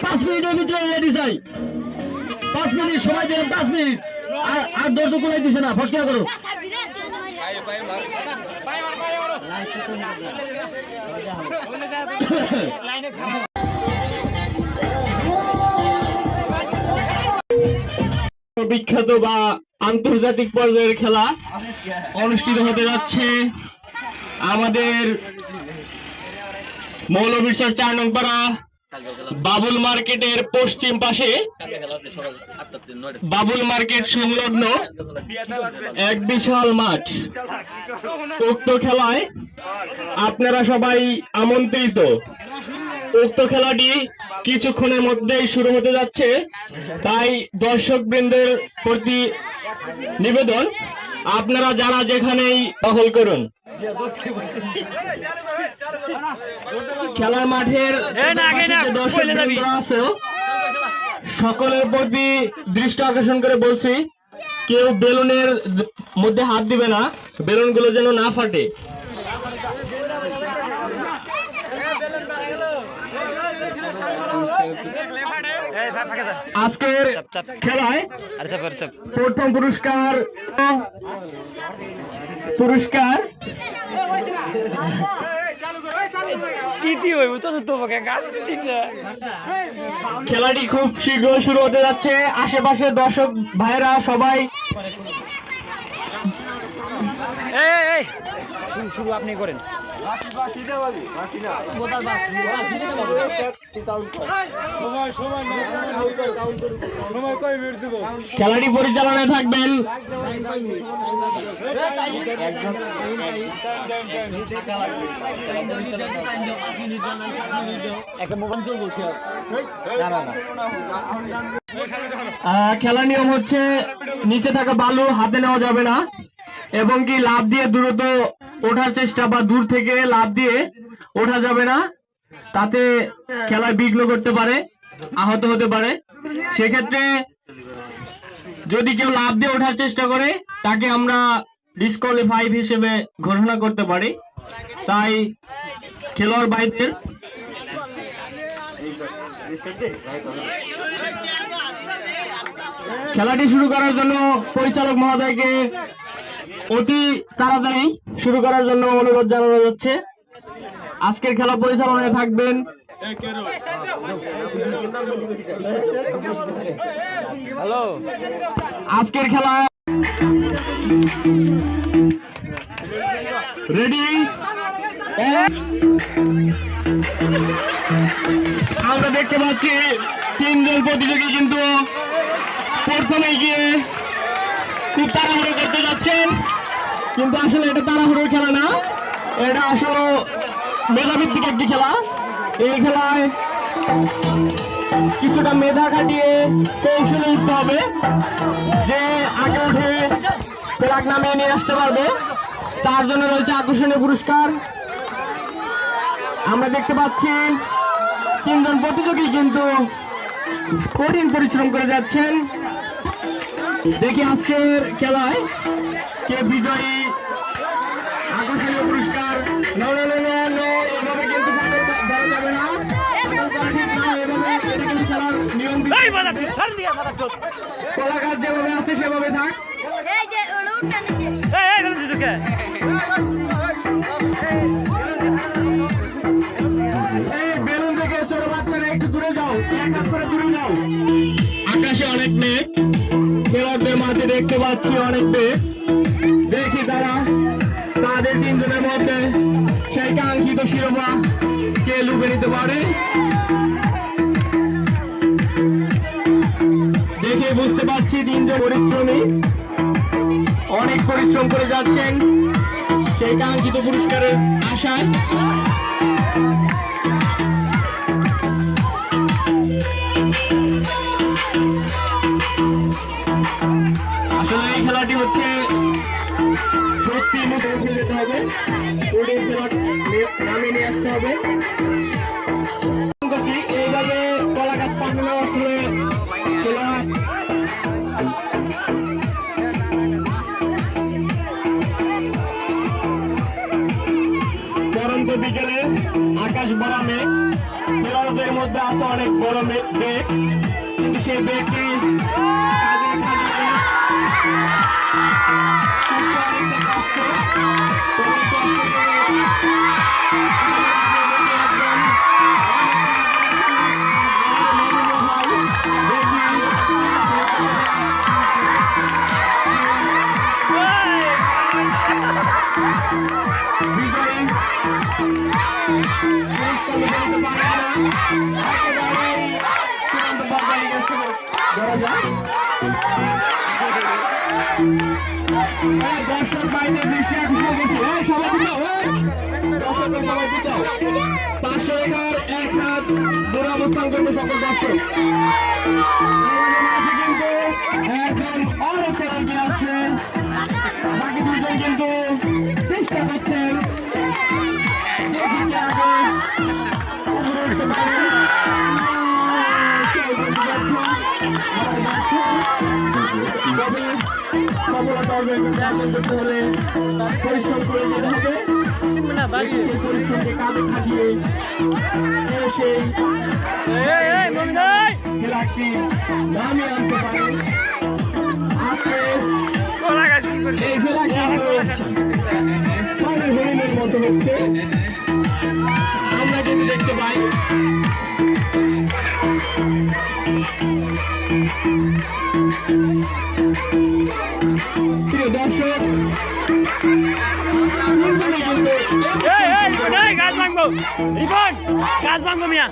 5 মিনিটের ভিতরে রেডি চাই। 5 মিনিট সময় দেন, 5 মিনিট। আর দর্শক কোলাই দিছে না, ফসকা করো। বিখ্যাত বা আন্তর্জাতিক পর্যায়ের খেলা অনুষ্ঠিত হতে যাচ্ছে আমাদের মৌলভীরচর 4 নং পাড়া বাবুল মার্কেটের পশ্চিম পাশে, বাবুল মার্কেট সংলগ্ন এক বিশাল মাঠ। উক্ত খেলায় আপনারা সবাই আমন্ত্রিত। উক্ত খেলাটি কিছুক্ষণের মধ্যেই শুরু হতে যাচ্ছে, তাই দর্শকবৃন্দের প্রতি নিবেদন, আপনারা যারা যেখানেই দখল করুন। খেলার মাঠের দর্শকবৃন্দ আছে, সকলের প্রতি দৃষ্টি আকর্ষণ করে বলছি, কেউ বেলুনের মধ্যে হাত দিবে না, বেলুনগুলো যেন না ফাটে। আজকের খেলায় প্রথম পুরস্কার খেলাটি খুব শীঘ্র শুরু হতে যাচ্ছে। আশেপাশের দর্শক ভাইরা সবাই শুরু আপনি করেন। খেলাটি পরিচালনায় থাকবেন খেলার নিয়ম হচ্ছে নিচে থাকা বালু হাতে নেওয়া যাবে না, এবং কি লাফ দিয়ে দ্রুত ওঠার চেষ্টা বা দূর থেকে লাফ দিয়ে ওঠা যাবে না, তাতে খেলায় বিঘ্ন করতে পারে, আহত হতে পারে। সেক্ষেত্রে যদি কেউ লাফ দিয়ে ওঠার চেষ্টা করে তাকে আমরা ডিসকোয়ালিফাই হিসেবে ঘোষণা করতে পারি। তাই খেলোয়াড় ভাইদের খেলাটি শুরু করার জন্য পরিচালক মহোদয়কে অতি তাড়াতাড়ি শুরু করার জন্য অনুরোধ জানানো যাচ্ছে। আজকের খেলা পরিচালনায় থাকবেন আজকের খেলা রেডি। আমরা দেখতে পাচ্ছি 3 জন প্রতিযোগী কিন্তু প্রথমে গিয়ে খুব তাড়াহুড়ো করতে যাচ্ছেন, কিন্তু আসলে এটা তাড়াহুড়োর খেলা না, এটা আসলে মেধাভিত্তিক একটি খেলা। এই খেলায় কিছুটা মেধা খাটিয়ে কৌশলে উঠতে হবে, যে আগে উঠে ফ্ল্যাগ নামিয়ে নিয়ে আসতে পারবে তার জন্য রয়েছে আকর্ষণীয় পুরস্কার। আমরা দেখতে পাচ্ছি 3 জন প্রতিযোগী কিন্তু কঠিন পরিশ্রম করে যাচ্ছেন। দেখি আজকের খেলায় কে বিজয়ী। আকর্ষণীয় পুরস্কার এভাবে কিন্তু ধরা যাবে না, খেলার নিয়ম কলাকার যেভাবে আছে সেভাবে থাক। বেলুন থেকে ছোট বাচ্চারা একটু দূরে যাও, এক হাত করে দূরে যাও। আকাশে অনেক মেঘ, খেলোয়াড়দের মাঝে দেখতে পাচ্ছি অনেক মেঘ। দেখি তারা তাদের 3 জনের মধ্যে সেই কাঙ্ক্ষিত শিরোপা কে লুপে নিতে পারে। দেখে বুঝতে পারছি 3 জন পরিশ্রমী, অনেক পরিশ্রম করে যাচ্ছেন সেই কাঙ্ক্ষিত পুরস্কারের আশায়। আসলে এই খেলাটি হচ্ছে সত্যি মুখে উঠে যেতে হবে, নামে নিয়ে আসতে হবে। এইভাবে কলা গাছ পাঠানো আসলে খেলা পরন্ত বিকেল বড় ব্রেক, কিন্তু সেই ব্রেকটি কাজে খাটিয়ে অনেকটা কষ্ট দর্শক বাইরে বেশি সবাই বুঝাও 500 টাকার এক হাত দূরে অবস্থান করবে সকল দর্শক। কিন্তু এখন অনেক খেলা আছে, বাকি দুজন কিন্তু চেষ্টা করছেন সফলতা অর্জন করতে হলে পরিশ্রম করে যেতে হবে। পরিশ্রমকে কাজে খাটিয়ে সেই খেলাটি নামিয়ে আনতে পারে। আজকে এই খেলাটি হরিণের মতো হচ্ছে, আমরা কিন্তু দেখতে পাই। প্রিয় দর্শক, গাছ ভাঙবো রিপন, গাছ ভাঙবো মিয়া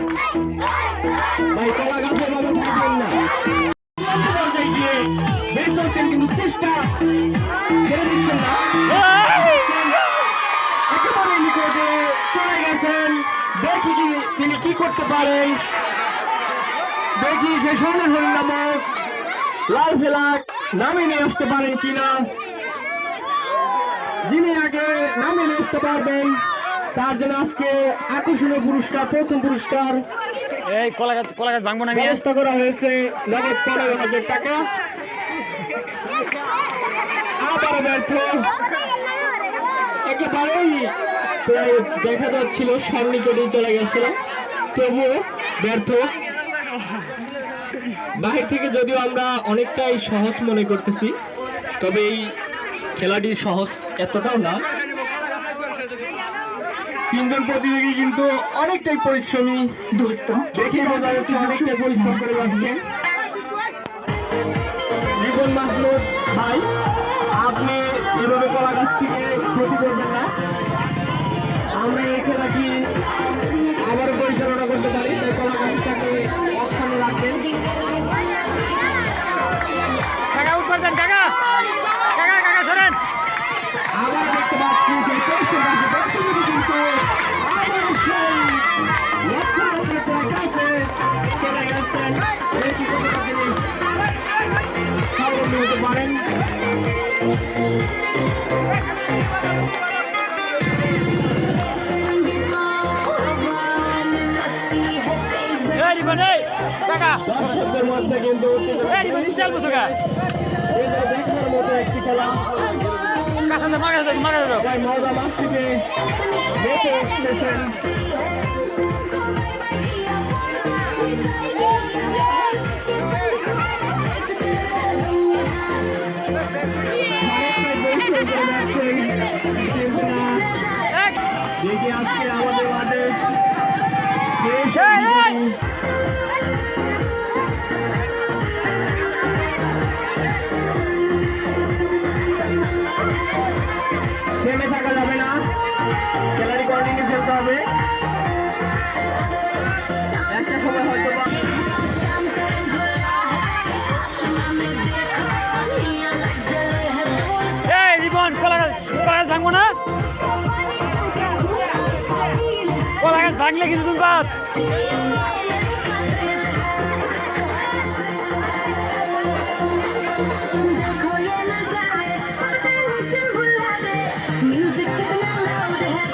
ভাই কলা গাছের ভাবে থাকবেন না, বের করছেন কিন্তু চেষ্টা ছেড়ে দিচ্ছেন না, একেবারে নিকটে চলে গেছেন। দেখি তিনি কি করতে পারেন, দেখি সে স্বর্ণের হরিণ নামক লাল ফেলাক নামে নিয়ে আসতে পারেন কিনা। যিনি আগে নামে নিয়ে আসতে পারবেন তার জন্য আজকে আকর্ষণীয় পুরস্কার, প্রথম পুরস্কার এই কলা গাছ ভাঙবো না ব্যবস্থা করা হয়েছে নগদ 15,000 টাকা। আবার ব্যর্থ, একেবারেই প্রায় দেখা যাচ্ছিল সন্নিকটে চলে গেছিল, তবুও ব্যর্থ। বাহির থেকে যদিও আমরা অনেকটাই সহজ মনে করতেছি, তবে এই খেলাটি সহজ এতটাও না। তিনজন প্রতিযোগী কিন্তু অনেকটাই পরিশ্রমী, দেখে বোঝা যাচ্ছে অনেকটাই পরিশ্রম করে যাচ্ছে। রিপন মাহমুদ ভাই, আপনি এভাবে কলা গাছটিকে ক্ষতি করবেন না, আমরা এই খেলাটি আবার পরিচালনা করতে পারি, তাই কলা গাছটাকে অস্থানে রাখবেন। কাকা উপর দেন, কাকা কাকা কাকা সরেন। আবার দেখতে পাচ্ছি যে হতে পারেন। দর্শকদের মধ্যে কিন্তু দেখার মতো একটি খেলা, মজা মাছটিকে বেঁচে উঠতেছেন। দেখে আসছে আমাদের মাঠে থেমে থাকা যাবে না, খেলাটি কন্টিনিউ খেলতে হবে। একটা সময় হয়তো রিপন কলা গাছ ভাঙবো না, কলা গাছ ভাঙলে কিন্তু তুমি বাদ।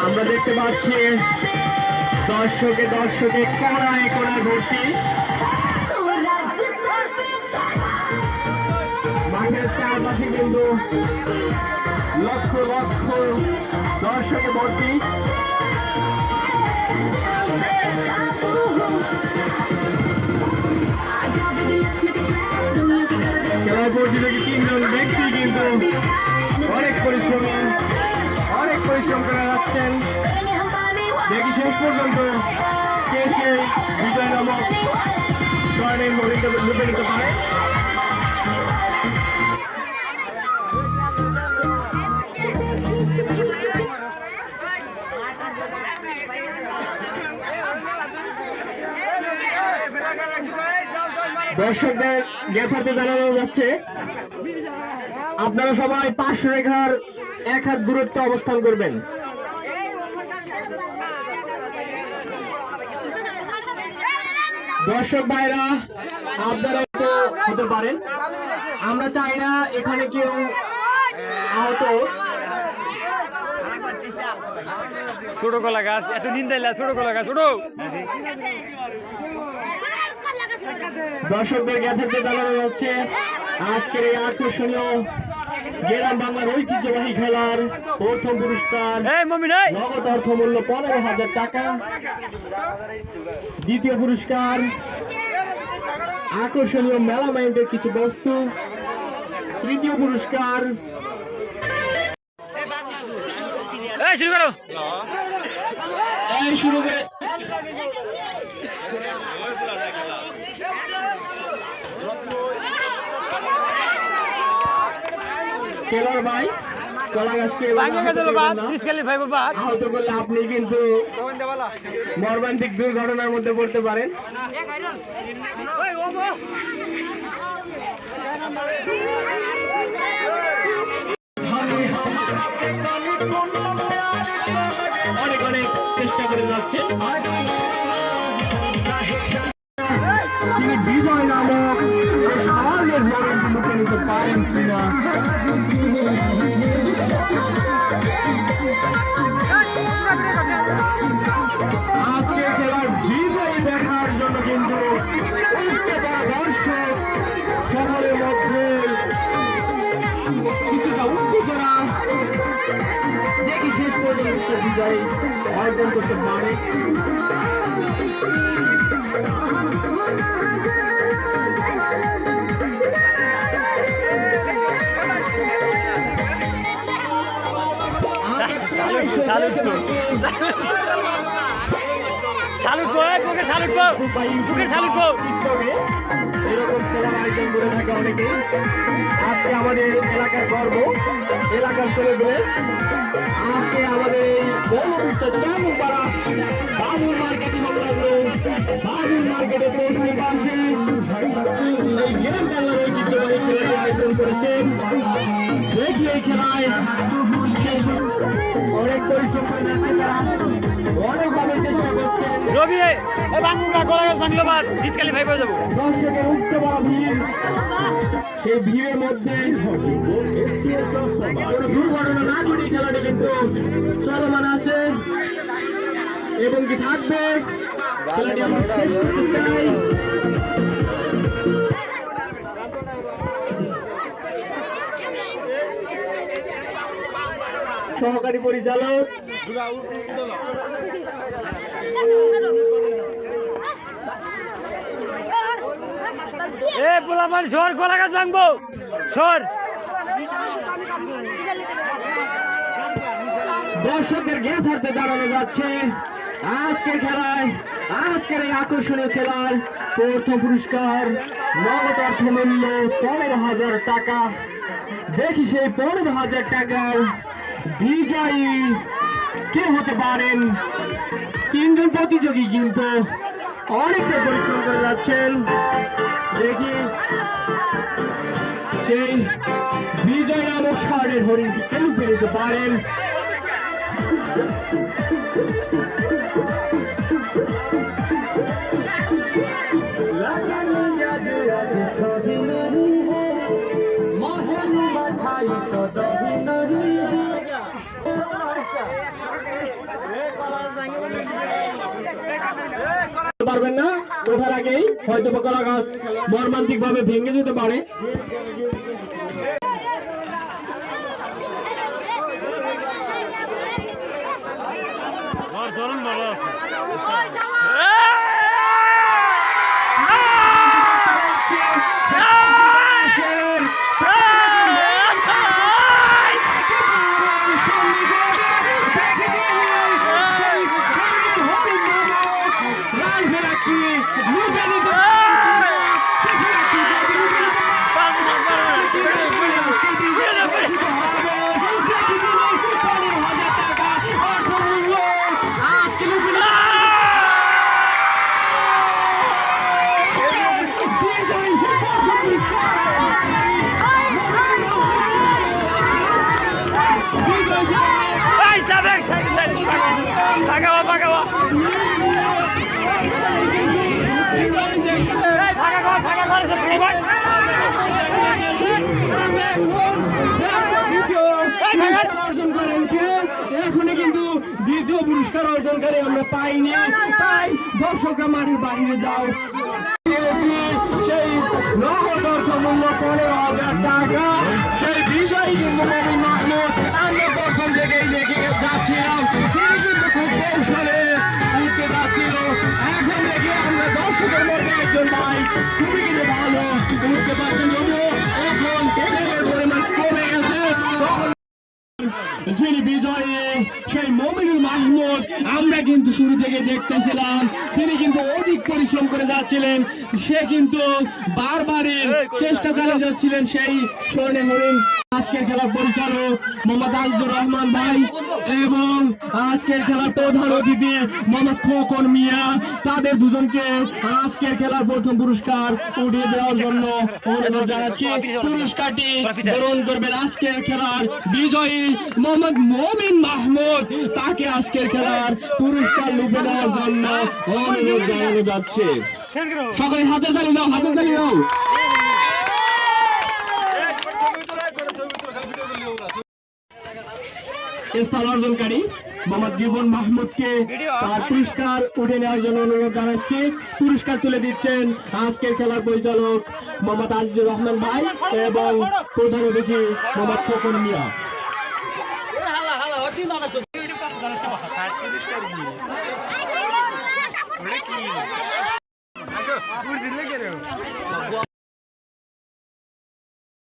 আমরা দেখতে পাচ্ছি দর্শকে কোনায় কোনায় ভর্তি, মাঠের চারপাশে কিন্তু লক্ষ লক্ষ দর্শকে ভর্তি। অনেক পরিশ্রমী, অনেক পরিশ্রম করে যাচ্ছেন। দেখি শেষ পর্যন্ত কে বিজয় নামক স্বর্ণের হরিণটা লুটে নিতে পারে। দর্শকদের জ্ঞাতার্থে জানানো যাচ্ছে আপনারা সবাই 500 রেখার 1 হাত দূরত্বে অবস্থান করবেন। দর্শক ভাইরা আপনারা একটু হতে পারেন, আমরা চাই না এখানে কেউ আহত। ছোট কলা গাছ এত নিন্দাইলা, ছোট কলা গাছ ছোট। দর্শকদের জ্ঞাতার্থে জানানো যাচ্ছে আজকের এই আকর্ষণীয় গ্রাম বাংলার ঐতিহ্যবাহী খেলার প্রথম পুরস্কার নগদ অর্থমূল্য 15,000 টাকা, দ্বিতীয় পুরস্কার আকর্ষণীয় মেলামাইন্ডের কিছু বস্তু, তৃতীয় পুরস্কার শুরু করো শুরু করে খেলার ভাই কলা গাছকে আহত করলে আপনি কিন্তু মর্মান্তিক দুর্ঘটনার মধ্যে পড়তে পারেন। অনেক অনেক চেষ্টা করে যাচ্ছেন, তিনি বিজয় নামক স্বর্ণের হরিণটি লুটে নিতে পারেন কিনা। আজকে খেলার বিজয়ী দেখার জন্য কিন্তু উচ্চতর দর্শক শহরের মধ্যে কিছুটা উত্তেজনা। দেখি শেষ পর্যন্ত বিজয় অর্জন করতে পারে। এরকম খেলার আয়োজন করে থাকে অনেকেই। আজকে আমাদের এলাকার গর্ব, এলাকার ছেলেগুলো আজকে আমাদের এই বাবুপাড়া বাবুর মার্কেট সংলগ্ন বাবুর মার্কেটে পৌঁছে পাশে এই গ্রাম বাংলার ঐতিহ্যবাহী খেলাটি আয়োজন করেছেন। দেখি এই খেলায় অনেক পরিশ্রম করে যাচ্ছে তারা, অনেকভাবে চেষ্টা করছেন। দর্শকের উচ্চ বড় ভিড়, সেই ভিড়ের মধ্যে কোনো দুর্ঘটনা না ঘটে খেলাটি কিন্তু চলমান আছে এবং কি থাকবে। খেলাটি আমরা শেষ করতে চাই। সহকারী পরিচালক সর কলা গাছ ভাঙবো সর। দর্শকদের জ্ঞাতার্থে জানানো যাচ্ছে আজকের খেলায়, আজকের এই আকর্ষণীয় খেলার প্রথম পুরস্কার নগদ অর্থমূল্য 15,000 টাকা। দেখি সেই 15,000 টাকার বিজয়ী কে হতে পারেন। 3 জন প্রতিযোগী কিন্তু অনেকটা পরিশ্রম করে যাচ্ছেন। দেখি সেই বিজয় নামক স্বর্ণের হরিণটি কে লুটে নিতে পারেন। পারবেন না, ওঠার আগেই হয়তো কলা গাছ মর্মান্তিক ভাবে ভেঙে যেতে পারে। ভালো আছে। পুরস্কার অর্জনকারী আমরা পাইনি, তাই দর্শকরা মাঠের বাইরে যাও। সেই নগদ অর্থমূল্য 15,000 টাকা, সেই বিজয়ী কিন্তু মমিন মাহমুদ। আমরা প্রথম থেকেই দেখে যাচ্ছিলাম তিনি কিন্তু খুব কৌশলে উঠতে যাচ্ছিল। এখন দেখি আমরা দর্শকের মধ্যে একজন ভাই খুবই কিন্তু ভালো উঠতে পারছেন, যদিও এখন তেলের পরিমাণ কমে গেছে। তখন যিনি বিজয়ী সেই মমিনুল মাহমুদ, আমরা কিন্তু শুরু থেকে দেখতেছিলাম তিনি কিন্তু অধিক পরিশ্রম করে যাচ্ছিলেন। সে কিন্তু বারবারই চেষ্টা চালিয়ে যাচ্ছিলেন সেই স্বর্ণে হরিণ। আজকের খেলার পরিচালক মোহাম্মদ আজিজুর রহমান ভাই এবং আজকের খেলার প্রধান অতিথি মোহাম্মদ খোকন মিয়া, তাদের দুজনকে আজকের খেলার প্রথম পুরস্কার উঠিয়ে দেওয়ার জন্য অনুরোধ জানাচ্ছি। পুরস্কারটি গ্রহণ করবেন আজকের খেলার বিজয়ী মোহাম্মদ মমিন মাহমুদ। তাকে আজকের খেলার পুরস্কার লুফে দেওয়ার জন্য অনুরোধ জানানো যাচ্ছে। সকলে হাতের তালি দাও, হাতের তালি দাও। স্থান অর্জনকারী মোহাম্মদ জীবন মাহমুদকে তার পুরস্কার উঠে নেওয়ার জন্য অনুরোধ জানাচ্ছি। পুরস্কার তুলে দিচ্ছেন আজকের খেলার পরিচালক মোহাম্মদ আজিজুর রহমান ভাই এবং প্রধান অতিথি মোহাম্মদ খোকন মিয়া।